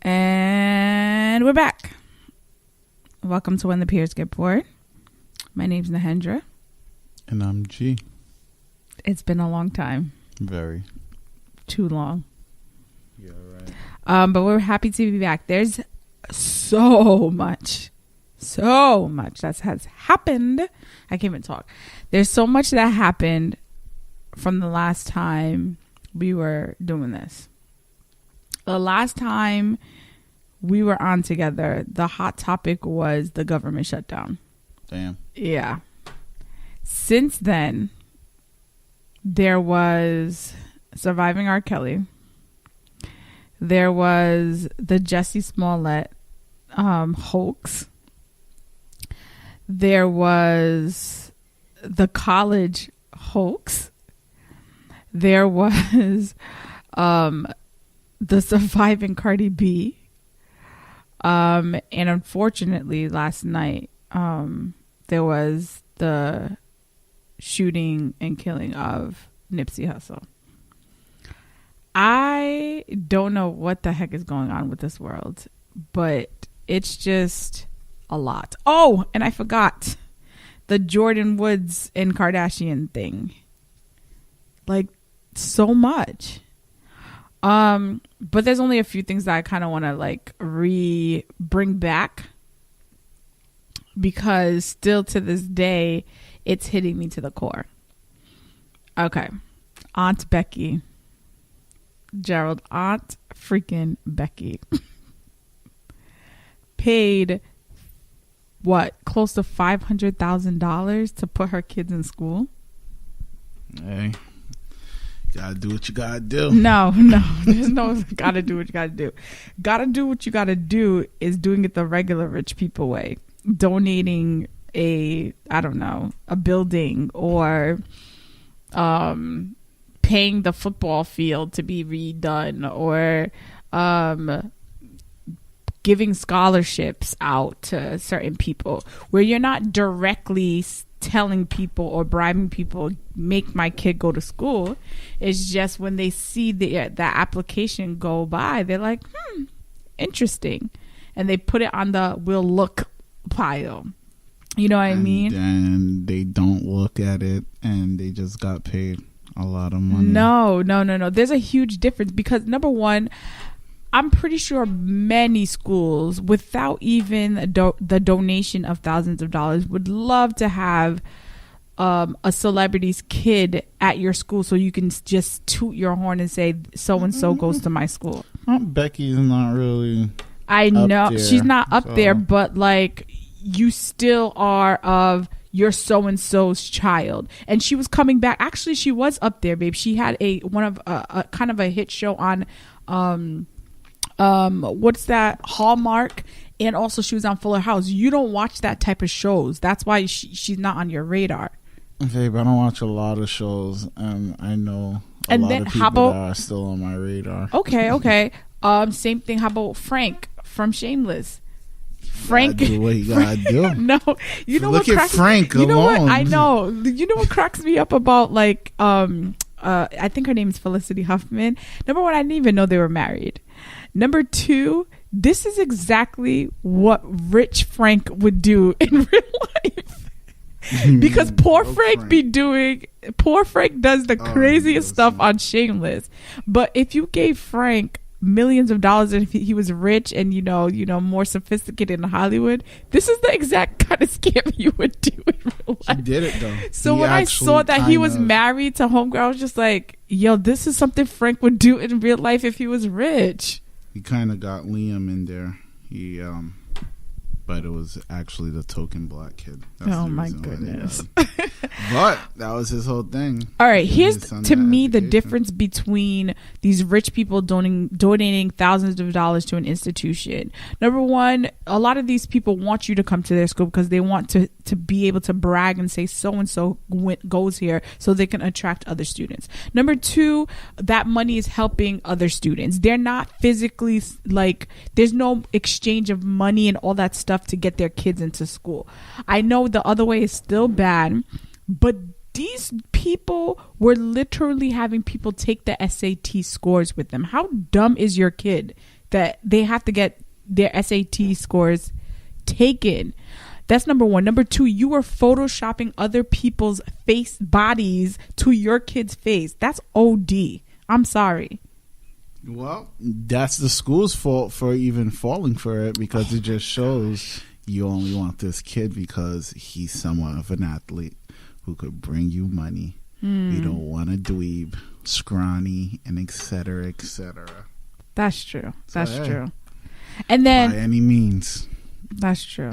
And we're back. Welcome to When the Pierres Get Bored. My name's Nahendra. And I'm G. It's been a long time. Very. Too long. Yeah, right. But we're happy to be back. There's so much that has happened. I can't even talk. There's so much that happened from the last time we were doing this. The last time we were on together, the hot topic was the government shutdown. Damn. Yeah. Since then, there was Surviving R. Kelly. There was the Jussie Smollett hoax. There was the college hoax. There was the surviving Cardi B. And unfortunately, last night, there was the shooting and killing of Nipsey Hussle. I don't know what the heck is going on with this world, but it's just a lot. Oh, and I forgot the Jordan Woods and Kardashian thing. Like, so much. But there's only a few things that I kind of want to bring back, because still to this day it's hitting me to the core. Okay. Aunt Becky. Gerald, Aunt freaking Becky paid close to $500,000 to put her kids in school. Hey, gotta do what you gotta do. No, there's no gotta do what you gotta do. Gotta do what you gotta do is doing it the regular rich people way. Donating a building, or paying the football field to be redone, or giving scholarships out to certain people, where you're not directly telling people or bribing people, make my kid go to school. It's just when they see the application go by, they're like, interesting, and they put it on the we'll look pile. You know what I mean? And they don't look at it, and they just got paid a lot of money. No. There's a huge difference, because number one, I'm pretty sure many schools, without even the donation of thousands of dollars, would love to have a celebrity's kid at your school, so you can just toot your horn and say so and so goes to my school. Becky's not really. I know she's not up there, but like, you still are of your so and so's child. And she was coming back. Actually, she was up there, babe. She had a kind of a hit show on what's that, Hallmark, and also she was on Fuller House. You don't watch that type of shows. That's why she's not on your radar. Okay, but I don't watch a lot of shows, and I know a lot of people that are still on my radar. Okay. Same thing. How about Frank from Shameless? Frank, do what you gotta do. No, you know look what at Frank you know alone. what I know. You know what cracks me up about I think her name is Felicity Huffman. Number one, I didn't even know they were married. Number two, this is exactly what rich Frank would do in real life. Because poor Frank does the craziest stuff on Shameless. But if you gave Frank millions of dollars, and if he was rich and you know more sophisticated in Hollywood, this is the exact kind of scam you would do in real life. She did it though. So when I saw that he was married to homegirl, I was just like, yo, this is something Frank would do in real life if he was rich. He kind of got Liam in there. But it was actually the token black kid. That's my goodness. But that was his whole thing. All right, here's to me the difference between these rich people donating thousands of dollars to an institution. Number one, a lot of these people want you to come to their school because they want to be able to brag and say so and so goes here, so they can attract other students. Number two, that money is helping other students. They're not physically, like, there's no exchange of money and all that stuff to get their kids into school. I know the other way is still bad, but these people were literally having people take the SAT scores with them. How dumb is your kid that they have to get their SAT scores taken. That's number one. Number two, you are photoshopping other people's face bodies to your kid's face. That's OD. I'm sorry. Well, that's the school's fault for even falling for it, because it just shows you only want this kid because he's somewhat of an athlete who could bring you money. You don't want a dweeb, scrawny, and et cetera, et cetera. That's true. That's true. And then by any means. That's true.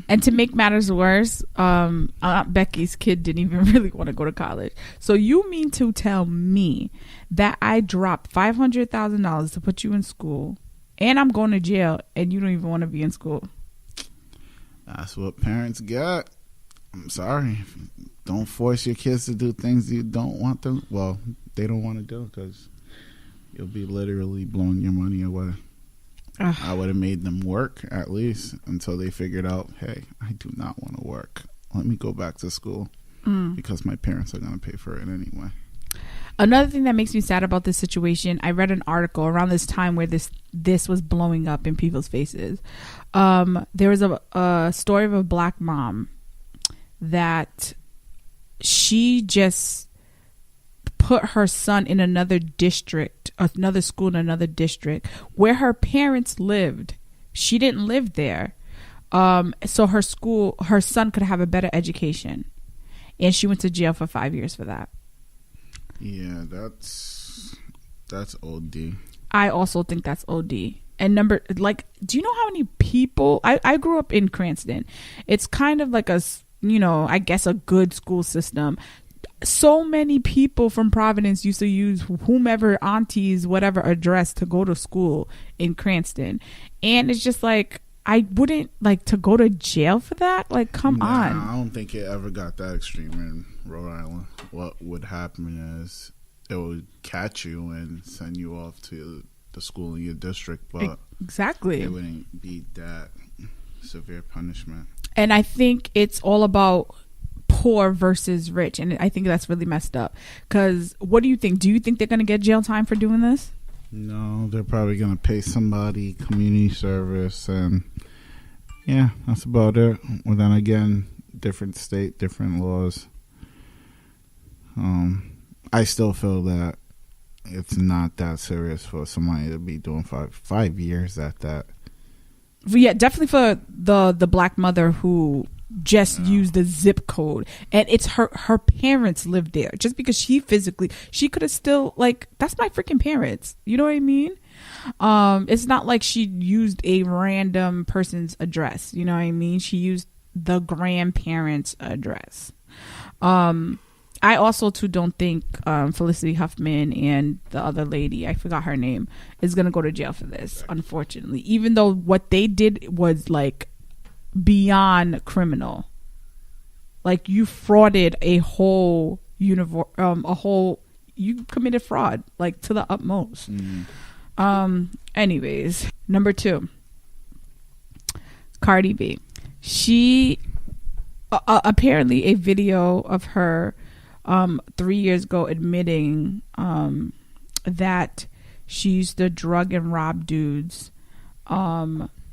And to make matters worse, Aunt Becky's kid didn't even really want to go to college. So you mean to tell me that I dropped $500,000 to put you in school, and I'm going to jail, and you don't even want to be in school? That's what parents get. I'm sorry. Don't force your kids to do things you don't want them. Well, they don't want to do, because you'll be literally blowing your money away. I would have made them work at least until they figured out, hey, I do not want to work. Let me go back to school because my parents are going to pay for it anyway. Another thing that makes me sad about this situation, I read an article around this time where this was blowing up in people's faces. There was a story of a black mom that she just put her son in another school in another district where her parents lived. She didn't live there. So her son could have a better education. And she went to jail for 5 years for that. Yeah, that's OD. I also think that's OD. And do you know how many people, I grew up in Cranston. It's kind of like I guess a good school system. So many people from Providence used to use whomever auntie's whatever address to go to school in Cranston. And it's just like, I wouldn't like to go to jail for that. Like, come on. I don't think it ever got that extreme in Rhode Island. What would happen is it would catch you and send you off to the school in your district. But exactly, it wouldn't be that severe punishment. And I think it's all about poor versus rich, and I think that's really messed up. Because what do you think? Do you think they're going to get jail time for doing this? No, they're probably going to pay somebody community service, and yeah, that's about it. Well, then again, different state, different laws. I still feel that it's not that serious for somebody to be doing 5 years at that. Yeah, definitely for the black mother who just used the zip code, and it's her parents lived there. Just because she could have still, like, that's my freaking parents, you know what I mean? It's not like she used a random person's address, you know what I mean? She used the grandparents' address. I also too don't think Felicity Huffman and the other lady, I forgot her name, is gonna go to jail for this, unfortunately, even though what they did was like beyond criminal. Like, you frauded a whole you committed fraud, like, to the utmost. Anyways, number 2, Cardi B. She apparently a video of her 3 years ago admitting that she used to drug and rob dudes.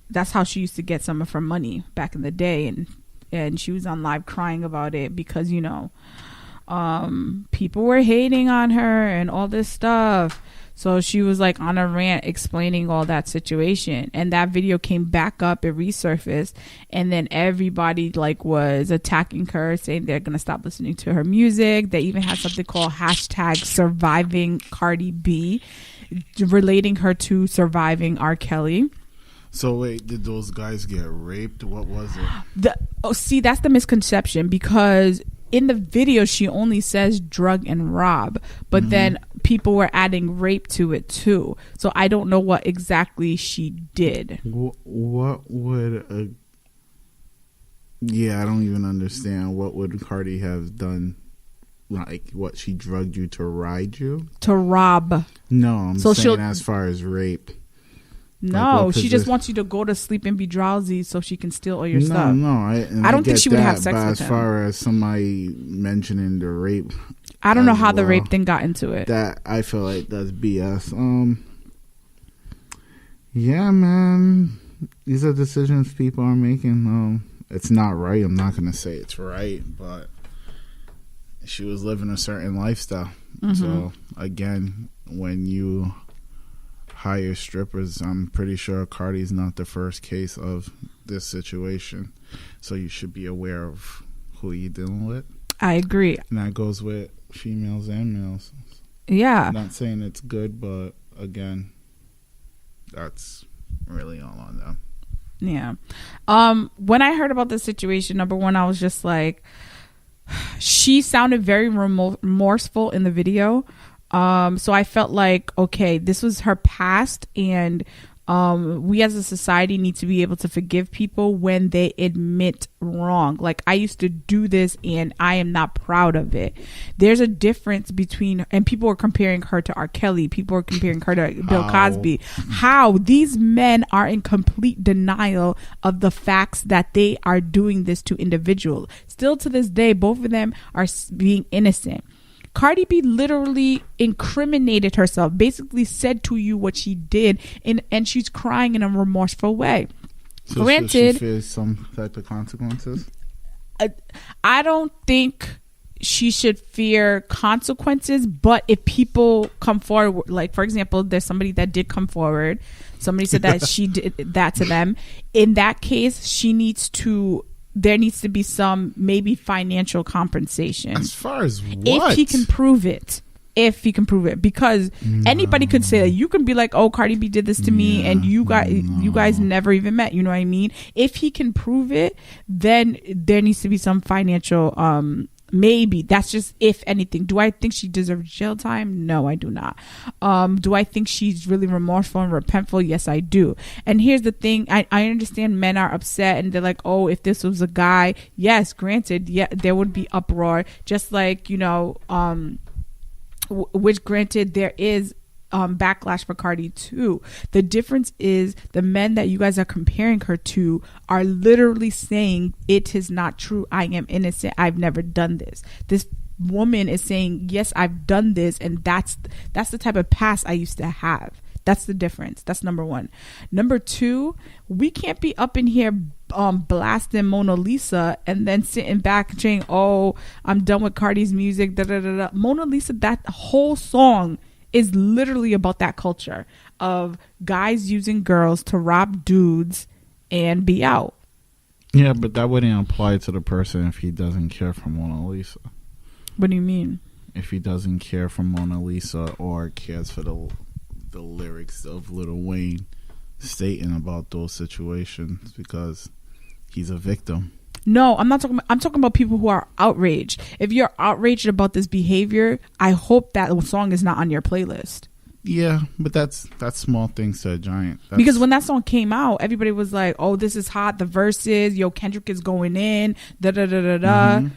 That's how she used to get some of her money back in the day, and she was on live crying about it because, you know, people were hating on her and all this stuff. So she was like on a rant explaining all that situation, and that video came back up, it resurfaced, and then everybody like was attacking her, saying they're gonna stop listening to her music. They even had something called #surviving Cardi B, relating her to surviving R. Kelly. So wait, did those guys get raped? What was it? See, that's the misconception, because in the video she only says drug and rob, but then people were adding rape to it too. So I don't know what exactly she did. What would I don't even understand. What would Cardi have done? Like, what, she drugged you to ride you? To rob. No, I'm saying as far as rape. No, like, she just wants you to go to sleep and be drowsy so she can steal all your stuff. No, I don't think she would have sex with him. As far as somebody mentioning the rape, I don't know how the rape thing got into it. That I feel like that's BS. Yeah, man. These are decisions people are making. It's not right. I'm not going to say it's right, but she was living a certain lifestyle. Mm-hmm. So, again, when you hire strippers, I'm pretty sure Cardi's not the first case of this situation. So you should be aware of who you're dealing with. I agree. And that goes with females and males. Yeah. I'm not saying it's good, but again, that's really all on them. Yeah. When I heard about the situation, number one, I was just like, she sounded very remorseful in the video. So I felt like, okay, this was her past, and we as a society need to be able to forgive people when they admit wrong. Like, I used to do this and I am not proud of it. There's a difference between, and people are comparing her to R. Kelly. People are comparing her to Bill Cosby. How these men are in complete denial of the facts that they are doing this to individuals. Still to this day, both of them are being innocent. Cardi B literally incriminated herself, basically said to you what she did, and she's crying in a remorseful way. So granted, she fears some type of consequences? I don't think she should fear consequences, but if people come forward, like, for example, there's somebody that did come forward, somebody said that she did that to them. In that case, there needs to be some maybe financial compensation. As far as what? If he can prove it. Because anybody could say that. You can be like, oh, Cardi B did this to me, and you guys never even met. You know what I mean? If he can prove it, then there needs to be some financial maybe. That's just if anything. Do I think she deserves jail time? No, I do not. Do I think she's really remorseful and repentful? Yes, I do. And here's the thing. I understand men are upset and they're like, oh, if this was a guy, yes, granted, yeah, there would be uproar. Just like, which granted there is backlash for Cardi too. The difference is the men that you guys are comparing her to are literally saying it is not true. I am innocent. I've never done this. This woman is saying, yes, I've done this, and that's the type of past I used to have. That's the difference. That's number one. Number two, we can't be up in here blasting Mona Lisa and then sitting back saying, oh, I'm done with Cardi's music. Da, da, da, da. Mona Lisa, that whole song is literally about that culture of guys using girls to rob dudes and be out. Yeah, but that wouldn't apply to the person if he doesn't care for Mona Lisa. What do you mean? If he doesn't care for Mona Lisa or cares for the lyrics of Lil Wayne stating about those situations, because he's a victim. No, I'm not talking about, I'm talking about people who are outraged. If you're outraged about this behavior, I hope that song is not on your playlist. Yeah, but that's small things to a giant. Because when that song came out, everybody was like, oh, this is hot, the verses, yo, Kendrick is going in, da da da da da. Mm-hmm.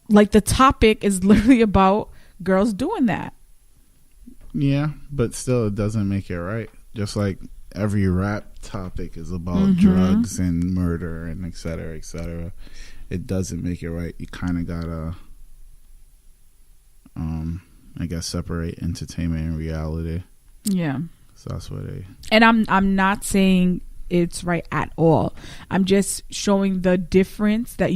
Like, the topic is literally about girls doing that. Yeah, but still, it doesn't make it right. Just like every rap topic is about drugs and murder and et cetera, it doesn't make it right. You kind of gotta I guess separate entertainment and reality. Yeah, so that's what and I'm not saying it's right at all. I'm just showing the difference that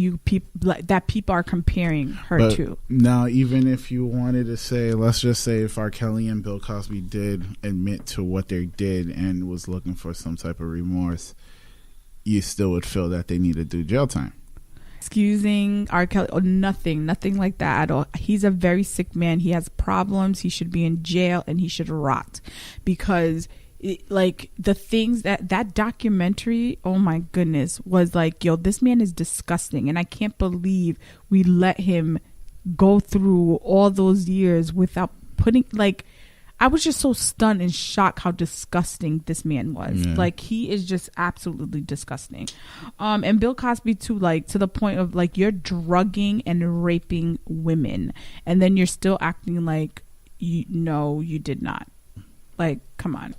people are comparing her to. Now, even if you wanted to say, let's just say if R. Kelly and Bill Cosby did admit to what they did and was looking for some type of remorse, you still would feel that they need to do jail time. Excusing R. Kelly or nothing like that at all. He's a very sick man. He has problems. He should be in jail and he should rot, because like the things that documentary, oh my goodness, was like, yo, this man is disgusting, and I can't believe we let him go through all those years without putting, like, I was just so stunned and shocked how disgusting this man was. Yeah. Like, he is just absolutely disgusting. And Bill Cosby too, like, to the point of, like, you're drugging and raping women, and then you're still acting like you did not. Like, come on.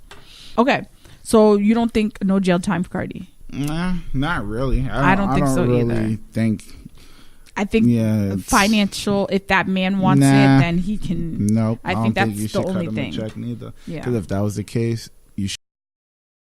Okay, so you don't think no jail time for Cardi? Nah, not really. I don't think so really either. I think financial. If that man wants it, then he can. Nope. I think that's the only thing. Check neither. Yeah. Because if that was the case, you